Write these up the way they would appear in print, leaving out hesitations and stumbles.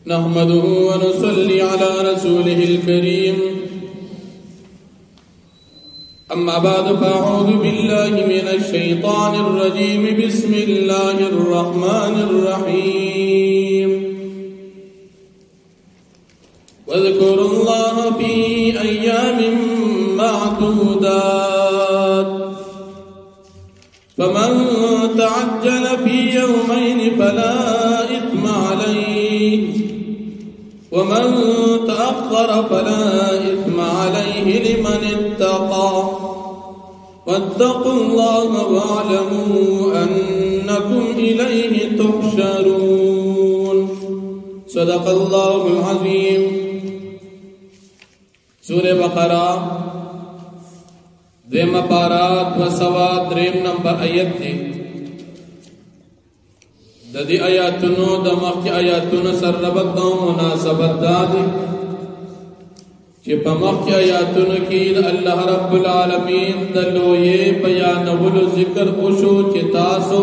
نحمده ونصلي على رسوله الكريم أما بعد فأعوذ بالله من الشيطان الرجيم بسم الله الرحمن الرحيم واذكروا الله في أيام معدودات فمن تعجل في يومين فلا إثم عليه ومن تأخر فلا إثم عليه لمن اتقى واتقوا الله واعلموا أنكم إليه تحشرون صدق الله العظيم سورة بقرة دریم پارات و سوا دریم نمبر آیت دی دی آیاتونو د مخکې آیاتونو سره ربط او مناسبت دی چې په مخکې آیاتونو کې الله رب العالمین د لوی بیانولو ذکر وشو چې تاسو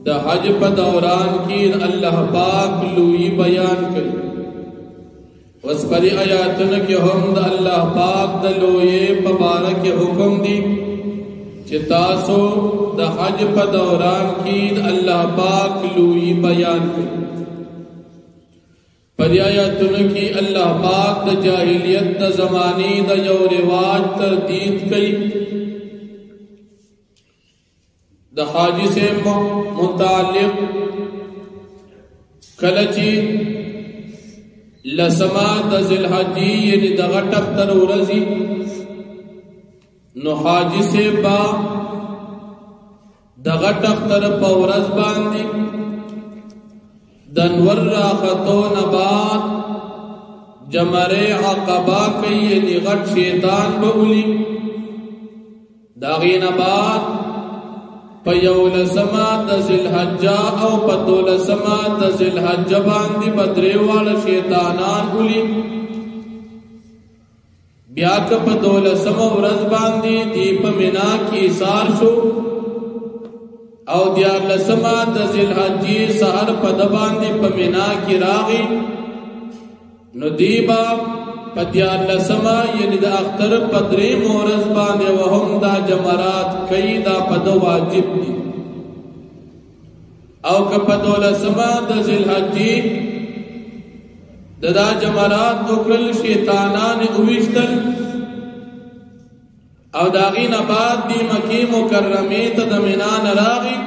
د حج په دوران کې الله پاک لوی بیان کړي وس پری آیاتن کې هم د الله پاک د لوی مبارک حکم دی چې تاسو د حج په دوران کې الله پاک لوی بیان کړي پری آیاتن کې الله پاک د جاهلیت د زمانه د یو رواج تردید کړي د حج سے متعلق کلچی لسما د ذوالحجې یعنی د غټ اختر ورځې نو حاجی سے با د غټ اختر په ورځ باندې د انور راختو نه بعد جمره عقبه کوي یعنی غټ شیطان به ولي داغې نه بعد په یولسما د ذوالحجه او په دولسما د ذوالحجه باندې بدریواله شیطانان ولي بیا که په دولسما ورځ باندې دی په مینا کې ایثار شو او دیارلسما د ذوالحجې سحر په د باندې په مینا کې راغی نو دیبا په دیارلسما یعنی د اختر په درې مورز باندې وهم دا جمرات کوي دا په د واجب دي او که په دولسما د ذوالحجې دا جمرات وکړل شیطانان اوښتل او داغې نه بعد دی مکې مکرمې ته د مینا نه راغی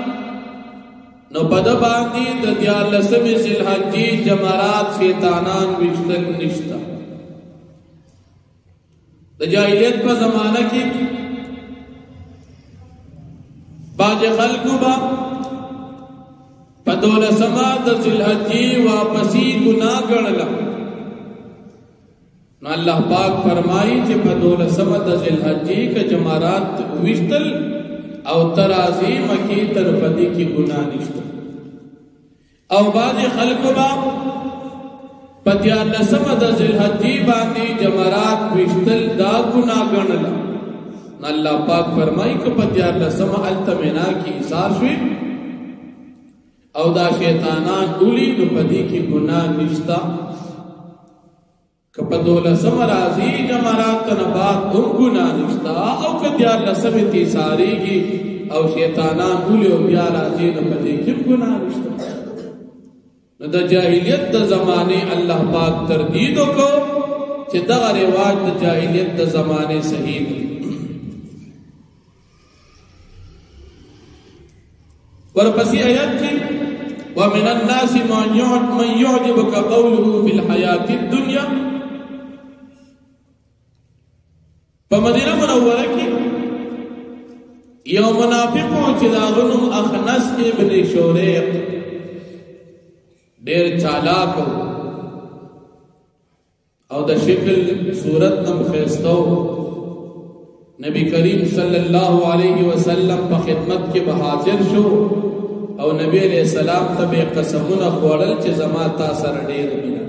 نو په د باندې د دیارلسمې ذوالحجې جمرات شیطانان وښتل نشته د جاہلیت په زمانہ کې باج خلقو با په دولسما د ذوالحجې واپسی ګناه ګڼل نو الله پاک فرمایي چې په دولسما د ذوالحجې کې جمرات وشتل او ترازی مکی تر پدې کې ګناه نشته او باج خلقو با پدیار لسمه د ذوالحجې باندې جمرات وشتل دا ګناه ګڼل الله پاک فرمایي چې پدیار لسمه التمنا کې ایثار شوی او دا شیطانان اولی نو پدې کې ګناه نشتا که په دولسمه راځي جمرات نه بعد هم ګناه نشتا او که دیار لسمه تیساریږي او شیطانان اولی او بیا راځي نو پدې کې ګناه نشتا د جاہلیت د زمانه الله پاک تردید کو چې دغه رواج د جاہلیت د زمانه صحیح دی ورپسې آیات کې ومن الناس من يعجبك قوله في الحياة الدنيا په مدینه منوره کې یو منافق چې دا غنم اخنس ابن شوریق ډېر چالاک او د شکل صورت نم خیستو نبی کریم صلی الله علیه وسلم په خدمت کې حاضر شو او نبی علیہ السلام ته به قسمونه خوړل چې زما تا سره ډېر مینه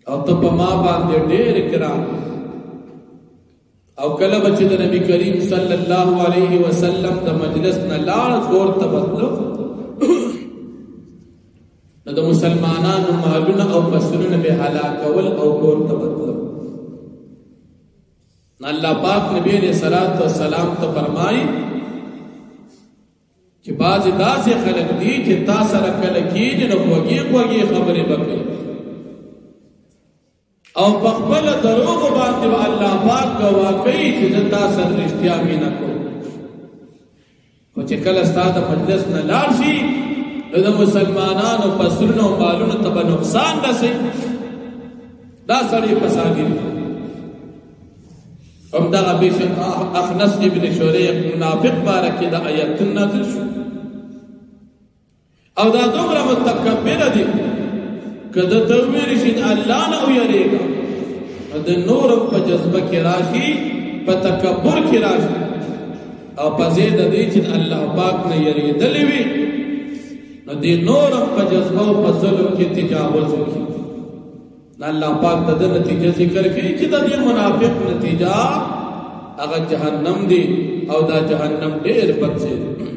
او ته په ما باندې ډېر کرام او کله چې د نبی کریم صلی الله علیه وسلم د مجلس نه لاړ کور ته بدلو نو د مسلمانانو مالونه او فصلونه به هلاکول او کور ته بدلول. الله پاک نبی علیہ الصلوۃ والسلام ته فرمایي چې بعض داسې خلک دي چې تا سره کله کېږي نو خوږې خبرې وکړي او په خپل دروغ باندې الله پاک گواه کوي چې تا سره رښتیا مینه کوي. خو چې کله ستاسو مجلس نه لاړ شي نو د مسلمانانو فصلونو او مالونو ته به نقصان رسي. دا سړی فسادي دی. همدغه بیشک اخنس ابن شریق منافق بارکې د آیتونه نازل شو او دا دومره متکبر دي که د توبې شي الله نه ویریږي د نور په جذبه کې راشي په تکبر کې راشي او په زید دې چې الله پاک نه یریدلې وي نو دې نور په جذبه او په ظلم کې تجاوز وکړي. الله پاک د نتیجه ذکر کوي چې د دې منافق نتیجه هغه جهنم دی او دا جهنم ډېر بد ځای دی.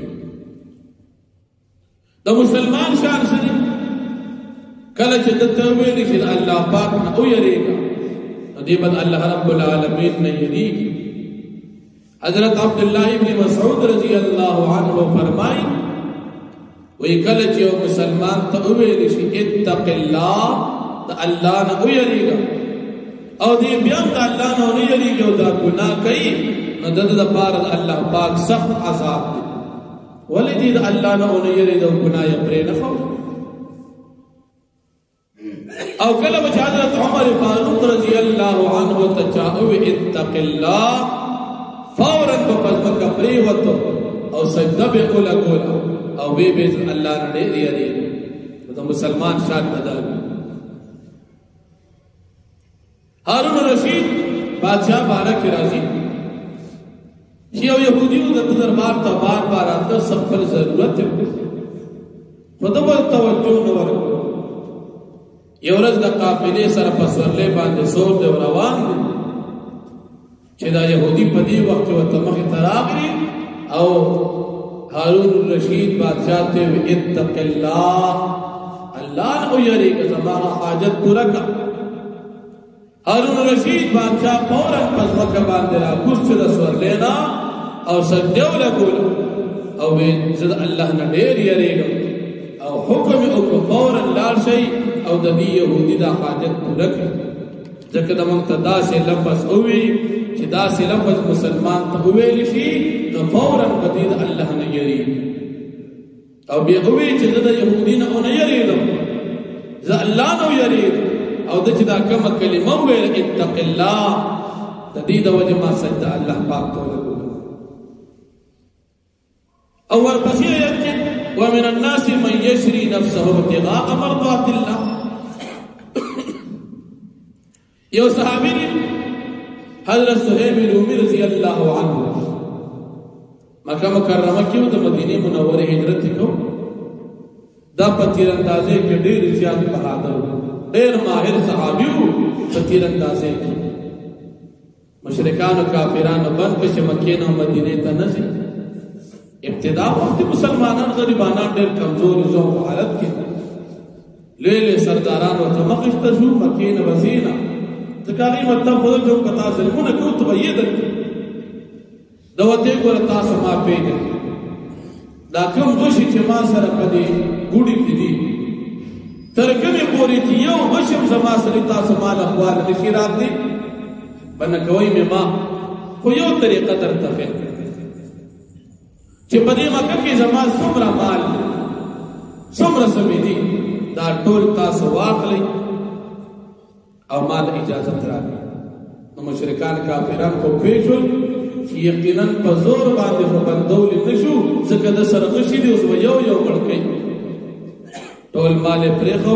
د مسلمان شان سره کله چې د توبې نشي الله پاک نه ویریږي نو دې بد الله رب العالمین نه یریږي. حضرت عبد الله ابن مسعود رضی الله عنه فرمایي وی کله چې یو مسلمان ته ویل شي اتق الله د الله نه ویریږي او دې بیا د الله نه ویریږي او دا ګناه کوي نو د لپاره الله پاک سخت عذاب دی. ولې د الله نه ویریږي او ګناه یې پرې نه خو او کله چې حضرت عمر فاروق رضی الله عنه تچاو اتق الله فورا په پزما پرې وته او سجده به کولا او به الله نه ډېر یریږي. د مسلمان شان بدل. هارون رشید بادشاہ بارک راضی چې یو يهوديو د دربار ته بار راته سفر ضرورت و په دغه توجه نو ورکړ. یو ورځ د قافلې سره په سورلې باندې سور دی روان دي چې دا يهودي په دې وخت ته مخې ته راغلي او هارون رشید بادشاہ ته اتق الله الله نو یریږي زموږ حاجت پورا کړه. هارون رشید بادشاہ فوراً پس وکه باندې را کوڅه د سورلینا او سجده ولګول او زد الله نه ډېر یریږي او حکم او فوراً لاړ شي او د دې يهودي د حاجت پوره کړي. ځکه د مقتدا سے لفظ اوي چې دا سے لفظ مسلمان ته ویل شي نو فوراً بدید الله نه یریږي او بیا اوي چې د يهودي نه نه یریږي ز الله نه یریږي او د چې دا کوم کلمه ویل اتق الله د دې د وجه ما سجده الله پاک ته وکړ. او ورپسې یته ومن الناس من يشري نفسه ابتغاء مرضات الله. یو صحابي حضرت صہیب رومی رضی اللہ عنہ مکہ مکرمہ کیوں د مدینه منوره هجرت کو دا پتیر اندازے کې ډېر زیات بہادر ډېر ماهر صحابي پتیر اندازے کې مشرکان او کافرانو باندې چې مکه نه مدینه ته نشي ابتدا وخت مسلمانان غریبانان ډېر کمزور زو حالت کې لیل سرداران او تمخشت شو مکه نه وزینا ذکرې مطلب خو جو پتا ظلمونه کو تو یې د دوته ګور تاسو ما پیډه دا کوم غشي چې ما سره پدې ګوډي کې دي ترکمه پوری چې یو غشم زما سره تاسو مال اخوال نشي راتلی بنه کوي مې ما خو یو طریقه درته فهم چې پدې مکه کې زما څومره مال څومره سمې دي دا ټول تاسو واخلئ او مال اجازه راکړي. نو مشرکان کافران کو پیښول چې یقینا په زور باندې خو بندول نشو ځکه د سرغشي دی اوس یو مړکې ټول مال پرې خو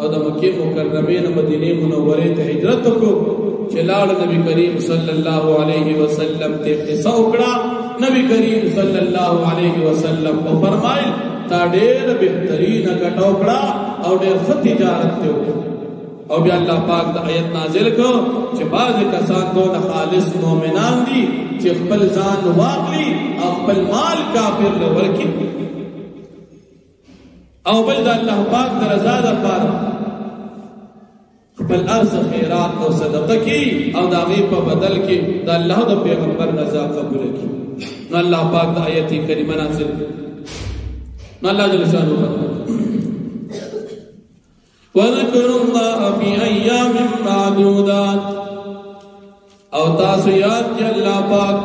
او د مکه مکرمه نه مدینه منوره ته هجرت کو چې لاړ نبی کریم صلی الله علیه وسلم ته قصه وکړه. نبی کریم صلی الله علیه وسلم او فرمایل تا ډېر بهترین ګټو کړه او ډېر ښه تجارت ته او بیا الله پاک د آیت نازل کو چې بعض کسان دون خالص مؤمنان دي چې خپل ځان واخلي او خپل مال کافر له ورکی او بل د الله پاک د رضا لپاره خپل ارز خیرات او صدقه کی او د هغې په بدل کې د الله د پیغمبر رضا قبول کړي. نو الله پاک د آیت کریمه نازل کړي. نو الله جل شانه فرمایي وَاذْكُرُوا اللَّهَ فِي أَيَّامٍ مَّعْدُودَاتٍ او تاسو یاد کړئ الله پاک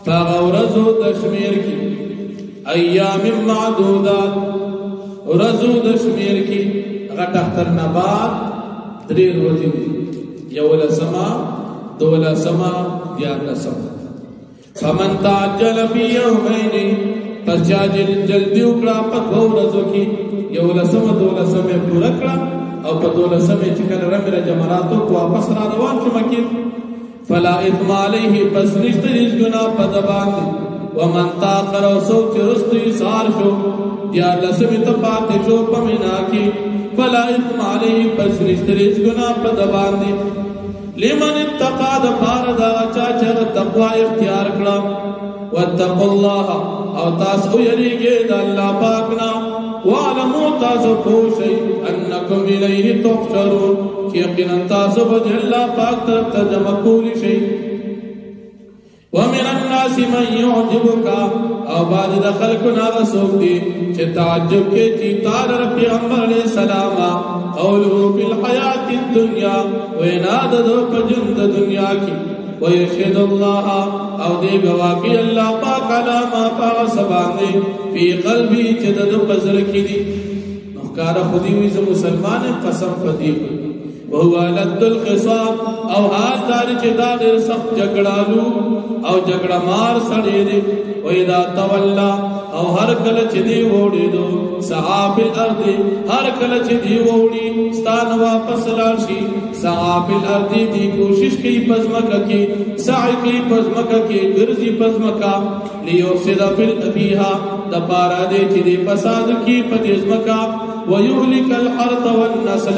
هغه ورځو د شمیر کې ایام معدودات ورځو د شمیر کې هغه تختر نه بعد درې ورځې دي یولسما دولسما دیارلسما فمن تعجل فی یومین پس چا جلدی وکړه په دوه ورځو کې یولسما دولسمه پوره کړه او په دولسمه چې کله رمې جمراتو واپس را روان شو مکه فلا اثم علیه پس نشته هیڅ ګناه په ده باندې ومن تاخر او څوک چې وروسته ایثار شو دیارلسمې ته پاتې شو په مینا کې فلا اثم علیه پس نشته هیڅ ګناه په ده باندې لمن اتقى د پاره دا چا چې تقوا اختیار کړه واتقوا الله او تاسو یریږئ د الله پاک نه واعلموا تاسو پوښئ انکم الیه تحشرون چې یقینا تاسو به الله پاک طرف ته جمع کولی شئ. ومن الناس من يعجبك او بعد د خلقنا رسول دي چې تعجب کې چې تعالی پیغمبر علیہ السلام قوله فی الحیات الدنیا ویناد په ژوند دنیا کې ويشهد الله او دې گواکي الله پاک علی ما پاس باندې فی قلبی چې د پزړه کې دي نو کار خودی وي زه مسلمان قسم پدې وهو لد الخصام او حال دار چې دا ډېر سخت جګړالو او جګړه مار سړی دی و اذا تولى او هر کله چې دی وړي دو صحاب الارض هر کله چې دی وړي ستان واپس راشي صحاب الارض دی کوشش کوي پزماکه کې سعی کوي پزماکه کې ګرځي پزماکه ليفسد فيها د پارا دی چې دی فساد کې پدېزماکه ويهلك الحرث والنسل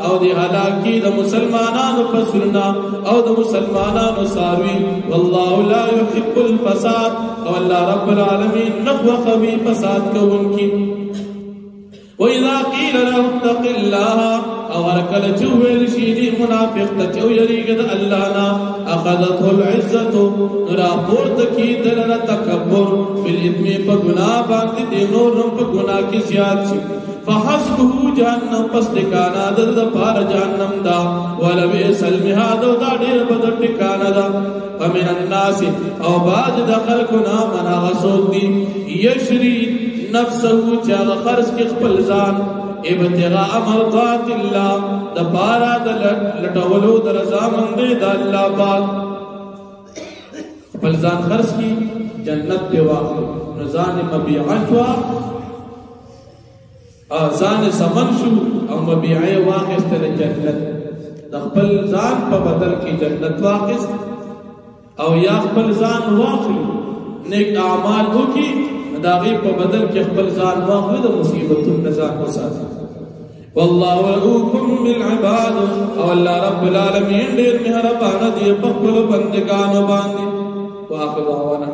او دی هلاکی د مسلمانانو فسرنا او د مسلمانانو ساروی والله لا يحب الفساد او الله رب العالمین نخوخ بی فساد کونکی وإذا قيل له اتق الله او هرکل چوویل شیدی منافق تچو یریگد اللہ نا اخذته العزت نرا پورت کی دلن تکبر بالاثم پا گناہ باندی دینورم پا گناہ کی زیاد شی فحسبه جهنم پس ٹکانا دا دا پار جہنم دا ولبئس المهاد دا دیر بدر ٹکانا دا فمن الناس او باج دا خلقنا منا غصود دی یشری نفسه چاغ خرس کی خپل ځان ابتغاء مرضات الله د پارا د لټولو د رضا مندې د الله پاک خپل ځان خرس کی جنت دی واخلو نزان مبيعه شو ځان سمن شو او مبيعه واخستل جنت د خپل ځان په بدل کې جنت واخست او یا خپل ځان واخلو نیک اعمال وکي داغی په بدل کې خپل ځان واخلو د مصیبتونو نزان وساتي والله رؤوف بالعباد او الله رب العالمین ډېر مهربان دی په خپل بندگانو باندې واخر دعوانا